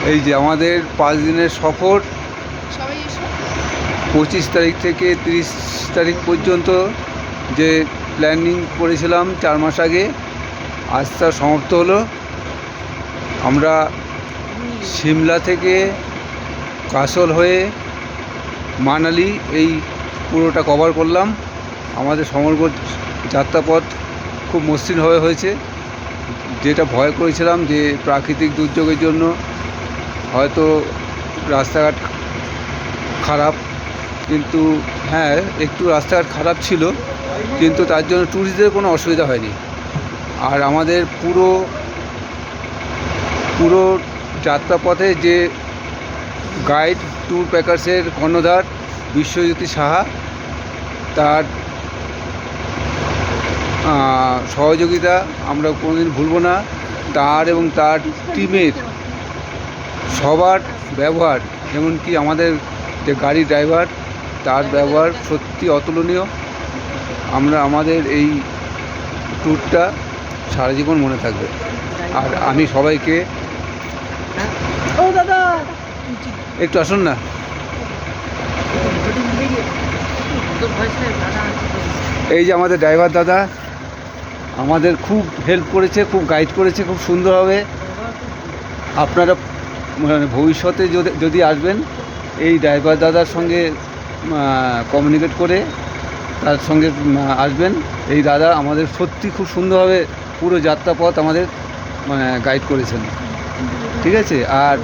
এই যে আমাদের 5 দিনের সফর, 25 তারিখ থেকে 30 তারিখ পর্যন্ত যে প্ল্যানিং করেছিলাম 4 মাস আগে, আজ তা সমাপ্ত হলো। আমরা সিমলা থেকে কাসল হয়ে মানালি এই পুরোটা কভার করলাম। আমাদের সমগ্র যাত্রাপথ খুব মসৃণভাবে হয়েছে। যেটা ভয় করেছিলাম যে প্রাকৃতিক দুর্যোগের জন্য হয়তো রাস্তাঘাট খারাপ, কিন্তু হ্যাঁ একটু রাস্তাঘাট খারাপ ছিল, কিন্তু তার জন্য ট্যুরিস্টদের কোনো অসুবিধা হয়নি। আর আমাদের পুরো যাত্রাপথে যে গাইড ট্যুর প্যাকার্সের কর্ণধার বিশ্বজ্যোতি সাহা, তার সহযোগিতা আমরা কোনোদিন ভুলব না। তার এবং তার টিমের সবার ব্যবহার, এমনকি আমাদের যে গাড়ি ড্রাইভার, তার ব্যবহার সত্যি অতুলনীয়। আমাদের এই ট্যুরটা সারা জীবন মনে থাকবে। আর আমি সবাইকে একটু আসুন না, এই যে আমাদের ড্রাইভার দাদা আমাদের খুব হেল্প করেছে, খুব গাইড করেছে খুব সুন্দরভাবে। আপনারা মানে ভবিষ্যতে যদি আসবেন, এই ড্রাইভার দাদার সঙ্গে কমিউনিকেট করে তার সঙ্গে আসবেন। এই দাদা আমাদের সত্যি খুব সুন্দরভাবে পুরো যাত্রাপথ আমাদের গাইড করেছেন। ঠিক আছে। আর